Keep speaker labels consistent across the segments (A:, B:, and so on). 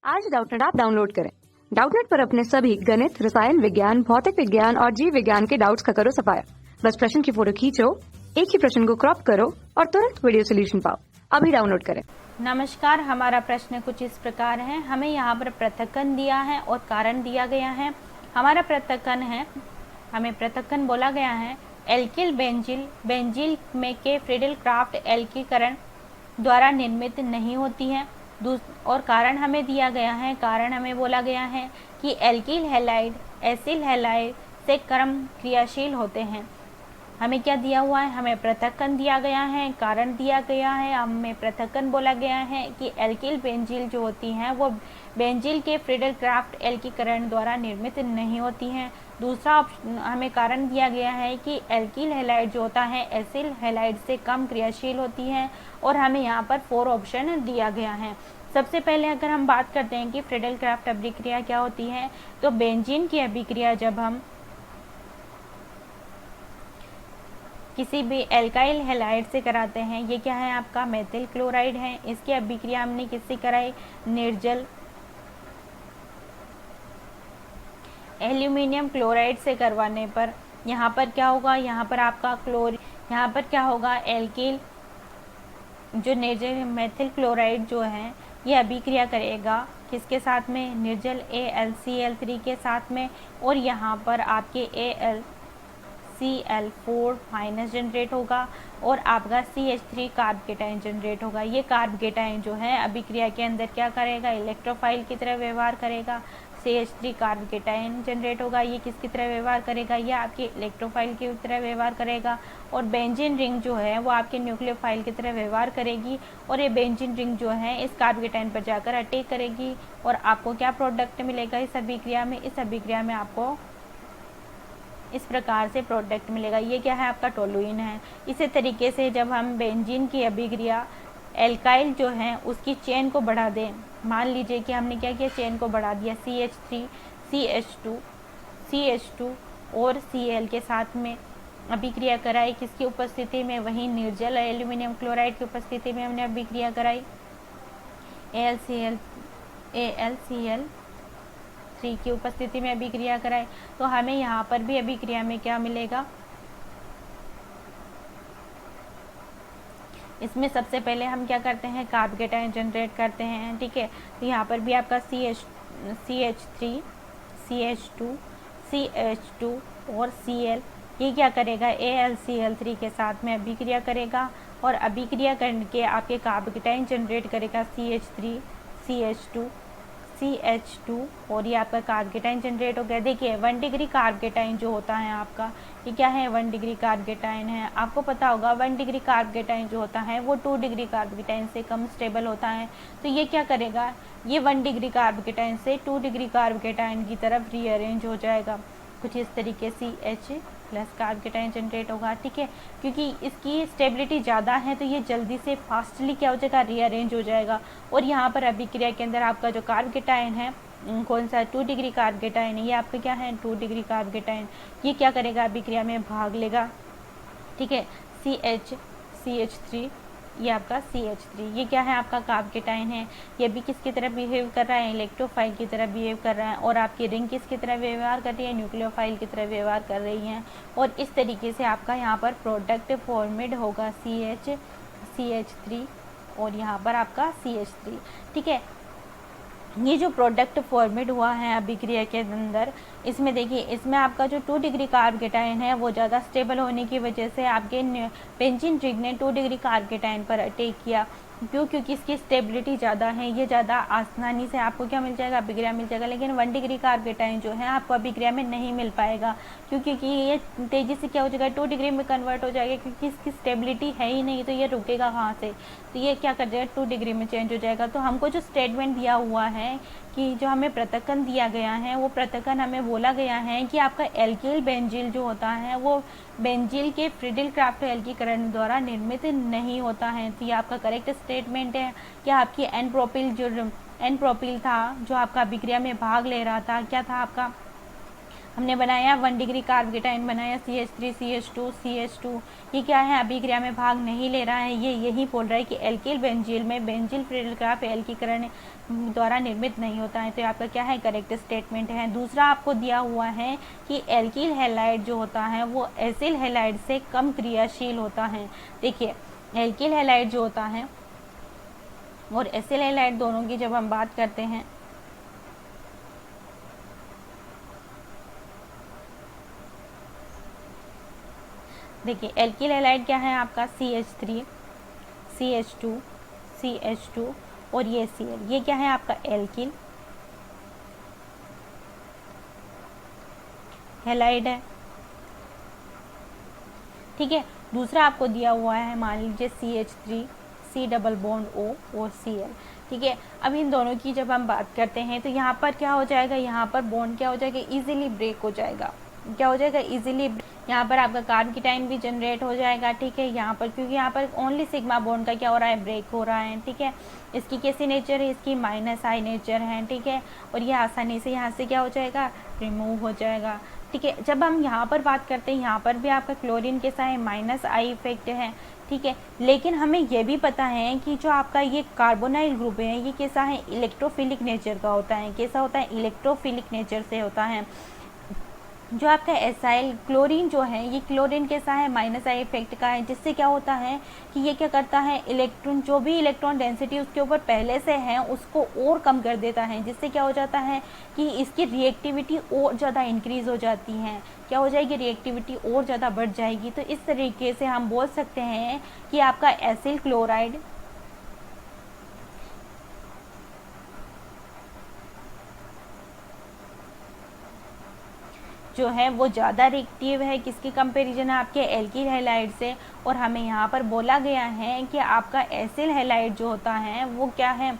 A: आज Doubtnut app download करें। Doubtnut पर अपने सभी गणित, रसायन विज्ञान, भौतिक विज्ञान और जीव विज्ञान के डाउट्स का करो सफाया। बस प्रश्न की फोटो खींचो, एक ही प्रश्न को क्रॉप करो और तुरंत वीडियो सोल्यूशन पाओ। अभी डाउनलोड करें।
B: नमस्कार, हमारा प्रश्न कुछ इस प्रकार है। हमें यहाँ पर पृथक्कन दिया है और कारण दिया गया है। हमारा पृथक्कन है, हमें पृथक्कन बोला गया है एल्किल बेंजील, बेंजील में के फ्रीडल क्राफ्ट एल्कीकरण द्वारा निर्मित नहीं होती है। और कारण हमें दिया गया है, कारण हमें बोला गया है कि एल्किल हैलाइड एसिल हैलाइड से क्रम क्रियाशील होते हैं। हमें क्या दिया हुआ है, हमें पृथक्कन दिया गया है, कारण दिया गया है। हमें पृथक्कन बोला गया है कि एल्किल बेंजील जो होती हैं वो बेंजील के फ्रीडल क्राफ्ट एल्कीकरण द्वारा निर्मित नहीं होती हैं। दूसरा ऑप्शन हमें कारण दिया गया है कि एल्किल हैलाइड जो होता है एसिल हैलाइड से कम क्रियाशील होती है। और हमें यहाँ पर 4 ऑप्शन दिया गया है। सबसे पहले अगर हम बात करते हैं कि फ्रीडल क्राफ्ट अभिक्रिया क्या होती है, तो बेंजीन की अभिक्रिया जब हम किसी भी एल्काइल हैलाइड से कराते हैं, ये क्या है आपका मेथिल क्लोराइड है। इसकी अभिक्रिया हमने किससे कराई, निर्जल एल्यूमिनियम क्लोराइड से करवाने पर यहाँ पर क्या होगा, यहाँ पर आपका यहाँ पर क्या होगा, एल्किल जो निर्जल मेथिल क्लोराइड जो है ये अभिक्रिया करेगा किसके साथ में, निर्जल AlCl3 के साथ में। और यहाँ पर आपके AlCl4 माइनस जनरेट होगा और आपका CH3 कार्ब केटाइन जनरेट होगा। ये कार्ब केटाइन जो है अभिक्रिया के अंदर क्या करेगा, इलेक्ट्रोफाइल की तरह व्यवहार करेगा। CH3 कार्ब केटाइन जनरेट होगा, ये किसकी तरह व्यवहार करेगा, ये आपके इलेक्ट्रोफाइल की तरह व्यवहार करेगा। और बेंजीन रिंग जो है वो आपके न्यूक्लियोफाइल की तरह व्यवहार करेगी और ये बेंजीन रिंग जो है इस कार्ब केटाइन पर जाकर अटैक करेगी और आपको क्या प्रोडक्ट मिलेगा इस अभिक्रिया में, इस अभिक्रिया में आपको इस प्रकार से प्रोडक्ट मिलेगा। ये क्या है आपका टोलुइन है। इसी तरीके से जब हम बेंजीन की अभिक्रिया एल्काइल जो है उसकी चेन को बढ़ा दें, मान लीजिए कि हमने क्या किया, चेन को बढ़ा दिया, CH3 CH2 और Cl के साथ में अभिक्रिया कराई किसकी उपस्थिति में, वहीं निर्जल एल्यूमिनियम क्लोराइड की उपस्थिति में हमने अभिक्रिया कराई AlCl3 की उपस्थिति में अभिक्रिया कराई। तो हमें यहाँ पर भी अभिक्रिया में क्या मिलेगा, इसमें सबसे पहले हम क्या करते हैं, कार्ब केटाइन जनरेट करते हैं, ठीक है। तो यहाँ पर भी आपका CH3 CH2 और Cl ये क्या करेगा, AlCl3 के साथ में अभिक्रिया करेगा और अभिक्रिया करके आपके कार्ब केटाइन जनरेट करेगा CH3 CH2 और ये आपका कार्ब केटाइन जनरेट हो गया। देखिए 1 डिग्री कार्ब केटाइन जो होता है आपका, ये क्या है, 1 डिग्री कार्ब केटाइन है। आपको पता होगा 1 डिग्री कार्ब केटाइन जो होता है वो 2 डिग्री कार्ब केटाइन से कम स्टेबल होता है। तो ये क्या करेगा, ये 1 डिग्री कार्ब केटाइन से 2 डिग्री कार्ब केटाइन की तरफ रीअरेंज हो जाएगा। कुछ इस तरीके CH plus carb cation generate होगा, ठीक है। क्योंकि इसकी स्टेबिलिटी ज़्यादा है तो ये जल्दी से फास्टली क्या हो जाएगा, रीअरेंज हो जाएगा। और यहाँ पर अभिक्रिया के अंदर आपका जो कार्ब केटाइन है, कौन सा 2 डिग्री कार्ब केटाइन है, ये आपका क्या है 2 डिग्री कार्ब केटाइन, ये क्या करेगा, अभिक्रिया में भाग लेगा, ठीक है। CH3 ये आपका CH3 ये क्या है आपका कार्ब केटाइन है, ये भी किसकी तरह बिहेव कर रहा है, इलेक्ट्रोफाइल की तरह बिहेव कर रहा है। और आपकी रिंग किसकी तरह व्यवहार कर रही है, न्यूक्लियोफाइल की तरह व्यवहार कर रही हैं। और इस तरीके से आपका यहाँ पर प्रोडक्ट फॉर्मेड होगा CH3 और यहाँ पर आपका CH3, ठीक है। ये जो प्रोडक्ट फॉर्मेड हुआ है अभिक्रिया के अंदर, इसमें देखिए इसमें आपका जो 2 डिग्री कार्ब केटाइन है वो ज़्यादा स्टेबल होने की वजह से आपके बेंजीन रिंग ने 2 डिग्री कार्ब केटाइन पर अटैक किया। क्यों, क्योंकि इसकी स्टेबिलिटी ज़्यादा है, ये ज़्यादा आसानी से आपको क्या मिल जाएगा, अभिक्रिया मिल जाएगा। लेकिन 1 डिग्री कार्ब केटाइन जो है आपको अभिक्रिया में नहीं मिल पाएगा, क्योंकि ये तेज़ी से क्या हो जाएगा, 2 डिग्री में कन्वर्ट हो जाएगा, क्योंकि इसकी स्टेबिलिटी है ही नहीं। तो ये रुकेगा कहाँ से, तो ये क्या कर जाएगा, 2 डिग्री में चेंज हो जाएगा। तो हमको जो स्टेटमेंट दिया हुआ है कि जो हमें पृथक्कन दिया गया है, वो पृथक्कन हमें बोला गया है कि आपका एल्किल बेंजील जो होता है वो बेंजील के फ्रीडल क्राफ्ट एल्कीकरण द्वारा निर्मित नहीं होता है। तो ये आपका करेक्ट स्टेटमेंट है कि आपकी एन प्रोपिल था जो आपका अभिक्रिया में भाग ले रहा था, क्या था आपका हमने बनाया 1 डिग्री कार्बोकेटाइन बनाया CH3 CH2 CH2। ये क्या है, अभिक्रिया में भाग नहीं ले रहा है। ये यही बोल रहा है कि एल्किल बेंजील में बेंजील फ्रीडल ग्राफ एल्कीकरण द्वारा निर्मित नहीं होता है। तो आपका क्या है, करेक्ट स्टेटमेंट है। दूसरा आपको दिया हुआ है कि एल्किल हैलाइड जो होता है वो एसिल हैलाइड से कम क्रियाशील होता है। देखिए, एल्किल हैलाइड जो होता है और एसिल हैलाइड दोनों की जब हम बात करते हैं, देखिए एल्किल हैलाइड क्या है आपका CH3 CH2 CH2 और ये Cl, ये क्या है आपका एल्किल हैलाइड है। ठीक है, दूसरा आपको दिया हुआ है मान लीजिए CH3 C double bond O और Cl। ठीक है, अब इन दोनों की जब हम बात करते हैं तो यहाँ पर क्या हो जाएगा, यहाँ पर बॉन्ड क्या हो जाएगा, इजीली ब्रेक हो जाएगा। क्या हो जाएगा, इजीली। यहाँ पर आपका कार्बोकेटाइन भी जनरेट हो जाएगा। ठीक है, यहाँ पर क्योंकि यहाँ पर ओनली सिग्मा बॉन्ड का क्या हो रहा है, ब्रेक हो रहा है। ठीक है, इसकी कैसी नेचर है, इसकी -I नेचर है। ठीक है, और ये आसानी से यहाँ से क्या हो जाएगा, रिमूव हो जाएगा। ठीक है, जब हम यहाँ पर बात करते हैं, यहाँ पर भी आपका क्लोरीन कैसा है, -I इफेक्ट है। ठीक है, लेकिन हमें यह भी पता है कि जो आपका ये कार्बोनाइल ग्रुप है ये कैसा है, इलेक्ट्रोफिलिक नेचर का होता है। कैसा होता है, इलेक्ट्रोफिलिक नेचर से होता है। जो आपका एसाइल क्लोरीन जो है, ये क्लोरीन कैसा है, -I इफेक्ट का है, जिससे क्या होता है कि ये क्या करता है, इलेक्ट्रॉन जो भी इलेक्ट्रॉन डेंसिटी उसके ऊपर पहले से है उसको और कम कर देता है, जिससे क्या हो जाता है कि इसकी रिएक्टिविटी और ज़्यादा इंक्रीज हो जाती है। क्या हो जाएगी, रिएक्टिविटी और ज़्यादा बढ़ जाएगी। तो इस तरीके से हम बोल सकते हैं कि आपका एसिल क्लोराइड जो है वो ज़्यादा रिएक्टिव है किसकी कंपैरिजन है, आपके एल्किल हैलाइड से। और हमें यहाँ पर बोला गया है कि आपका एसिल हैलाइड जो होता है वो क्या है,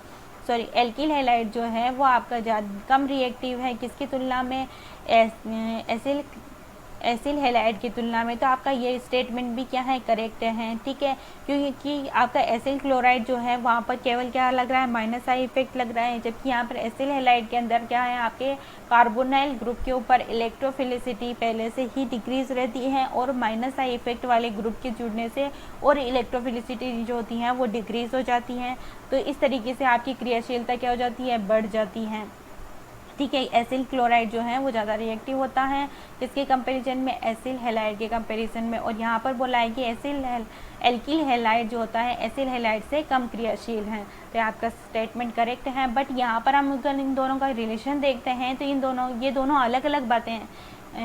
B: सॉरी एल्किल हैलाइड जो है वो आपका कम रिएक्टिव है किसकी तुलना में, एसिल हैलाइड की तुलना में। तो आपका ये स्टेटमेंट भी क्या है, करेक्ट है। ठीक है, क्योंकि आपका एसिल क्लोराइड जो है वहाँ पर केवल क्या लग रहा है, -I इफेक्ट लग रहा है, जबकि यहाँ पर एसिल हैलाइड के अंदर क्या है, आपके कार्बोनाइल ग्रुप के ऊपर इलेक्ट्रोफिलिसिटी पहले से ही डिक्रीज रहती है और -I इफेक्ट वाले ग्रुप के जुड़ने से और इलेक्ट्रोफिलिसिटी जो होती है वो डिक्रीज हो जाती है। तो इस तरीके से आपकी क्रियाशीलता क्या हो जाती है, बढ़ जाती है। ठीक है, एसिल क्लोराइड जो है वो ज़्यादा रिएक्टिव होता है किसके कंपैरिजन में, एसिल हैलाइड के कंपैरिजन में। और यहाँ पर बोला है कि एल्किल हैलाइड जो होता है एसिल हैलाइड से कम क्रियाशील है। तो आपका स्टेटमेंट करेक्ट है। बट यहाँ पर हम अगर इन दोनों का रिलेशन देखते हैं तो ये दोनों अलग अलग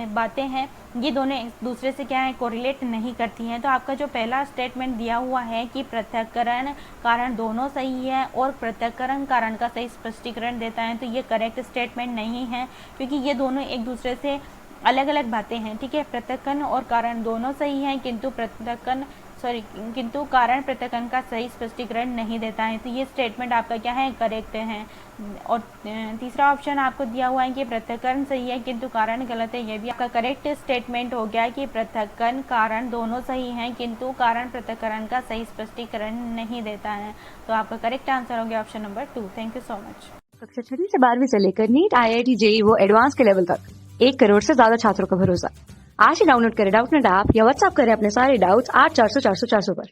B: बातें हैं, ये दोनों एक दूसरे से क्या है, कोरिलेट नहीं करती हैं। तो आपका जो पहला स्टेटमेंट दिया हुआ है कि पृथक्करण कारण दोनों सही है और पृथक्करण कारण का सही स्पष्टीकरण देता है, तो ये करेक्ट स्टेटमेंट नहीं है क्योंकि ये दोनों एक दूसरे से अलग अलग बातें हैं। ठीक है, पृथक्करण और कारण दोनों सही हैं किंतु कारण पृथक्करण का सही स्पष्टीकरण नहीं देता है। तो ये स्टेटमेंट आपका क्या है, करेक्ट है। और तीसरा ऑप्शन आपको दिया हुआ है कि पृथक्करण सही है किंतु कारण गलत है, ये भी आपका करेक्ट स्टेटमेंट हो गया कि पृथक्करण कारण दोनों सही हैं किंतु कारण पृथक्करण का सही स्पष्टीकरण नहीं देता है। तो आपका करेक्ट आंसर हो गया option number 2। Thank you so much.
A: कक्षा 6वीं से 12वीं से लेकर नीट, IIT, JEE वो एडवांस के लेवल तक 1 करोड़ से ज्यादा छात्रों का भरोसा। आज ही डाउनलोड करें डाउटनेट ऐप या व्हाट्सएप करें अपने सारे डाउट्स 8400 400 400 पर।